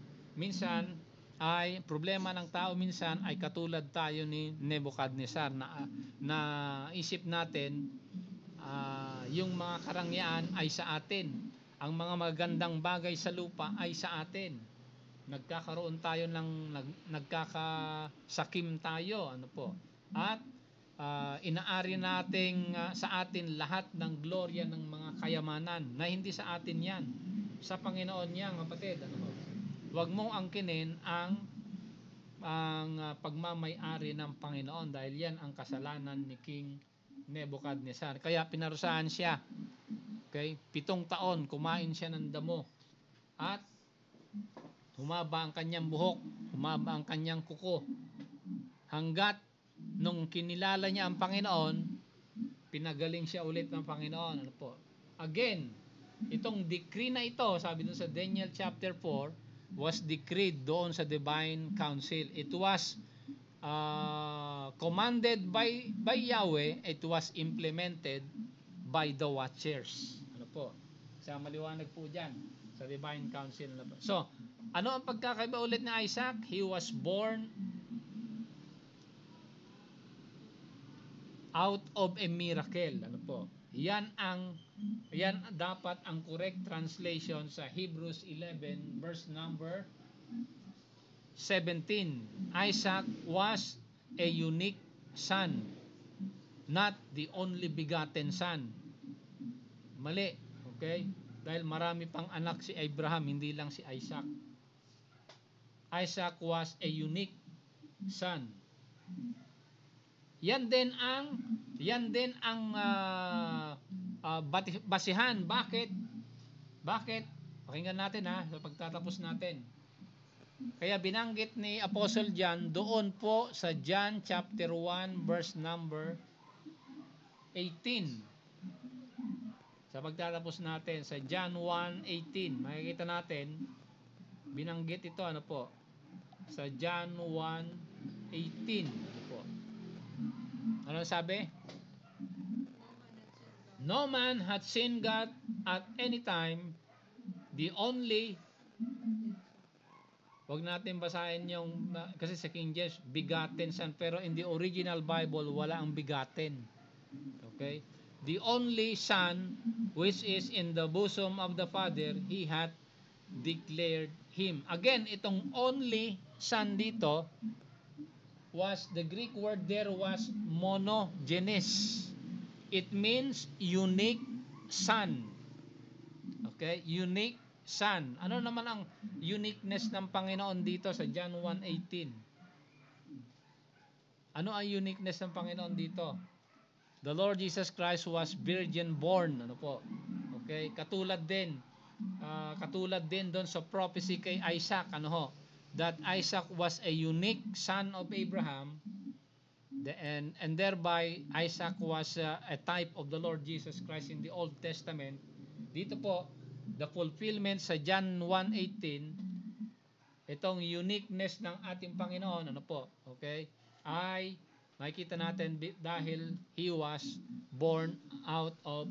ng tao minsan ay katulad tayo ni Nebuchadnezzar na isip natin yung mga karangyaan ay sa atin. Ang mga magandang bagay sa lupa ay sa atin. Nagkakaroon tayo nagkakasakim tayo. Ano po? At inaari nating sa atin lahat ng gloria ng mga kayamanan na hindi sa atin yan, sa Panginoon yan, kapatid. Ano? Huwag mong angkinin ang pagmamay-ari ng Panginoon dahil yan ang kasalanan ni King Nebuchadnezzar. Kaya pinarusahan siya. Okay? 7 taon kumain siya ng damo at humaba ang kanyang buhok, humaba ang kanyang kuko, hanggat nung kinilala niya ang Panginoon, pinagaling siya ulit ng Panginoon. Ano po? Again, itong decree na ito, sabi dun sa Daniel chapter 4, was decreed doon sa Divine Council. It was commanded by Yahweh. It was implemented by the watchers. Ano po? Sa maliwanag po dyan sa Divine Council. So, ano ang pagkakaiba ulit ni Isaac? He was born out of a miracle. Ano po? Yan dapat ang correct translation sa Hebrews 11 verse number 17. Isaac was a unique son, not the only begotten son. Mali, okay? Dahil marami pang anak si Abraham, hindi lang si Isaac. Isaac was a unique son. Yan din ang basihan. Bakit? Pakinggan natin sa pagtatapos natin. Kaya binanggit ni Apostle John doon po sa John chapter 1 verse number 18. Sa pagtatapos natin sa John 1:18, makikita natin binanggit ito sa John 1:18. Ano sabi? No man hath seen God at any time, the only. Wag natin basahin yung, kasi sa King James, begotten son, pero in the original Bible, wala ang begotten. Okay? The only Son, which is in the bosom of the Father, He hath declared Him. Again, itong only Son dito, the Greek word there was monogenes. It means unique Son. Okay? Unique Son. Ano naman ang uniqueness ng Panginoon dito sa John 1:18? Ano ang uniqueness ng Panginoon dito? The Lord Jesus Christ was virgin born. Ano po? Okay? Katulad din doon sa prophecy kay Isaac. That Isaac was a unique son of Abraham, and thereby Isaac was a type of the Lord Jesus Christ in the Old Testament. Dito po, the fulfillment sa John 1:18, itong uniqueness ng ating Panginoon, okay, ay makikita natin dahil He was born out of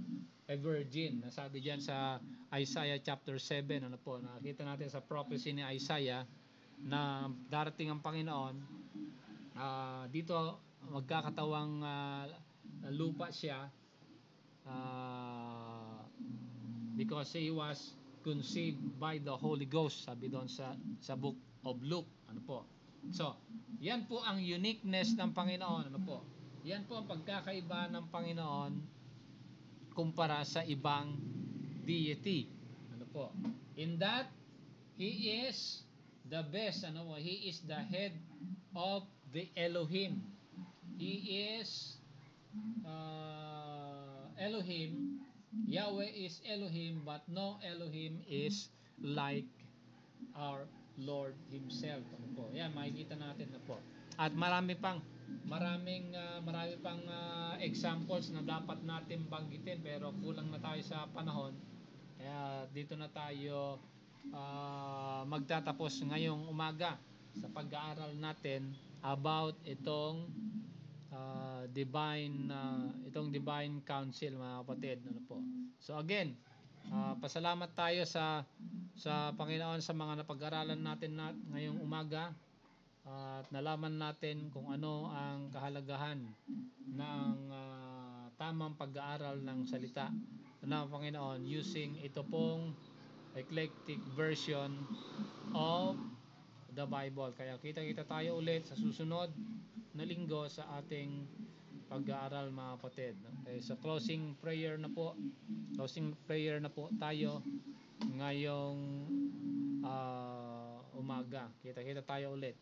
a virgin. Nasabi diyan sa Isaiah chapter 7, nakita natin sa prophecy ni Isaiah na darating ang Panginoon, dito magkakatawang lupa siya, because He was conceived by the Holy Ghost, sabi doon sa book of Luke. So, yan po ang uniqueness ng Panginoon. Yan po ang pagkakaiba ng Panginoon kumpara sa ibang deity. In that He is the best. He is the head of the Elohim. He is Elohim. Yahweh is Elohim, but no Elohim is like our Lord Himself. Yan, makikita natin At marami pang examples na dapat natin banggitin, pero kulang na tayo sa panahon. Kaya dito na tayo magtatapos ngayong umaga sa pag-aaral natin about itong divine council, mga kapatid. So again, pasalamat tayo sa Panginoon sa mga napag-aralan natin ngayong umaga, at nalaman natin kung ano ang kahalagahan ng tamang pag-aaral ng salita ng Panginoon using ito pong eclectic version of the Bible. Kaya kita tayo ulit sa susunod na linggo sa ating pag-aaral, mga kapatid. Okay, so closing prayer na po tayo ngayong umaga. Kita tayo ulit.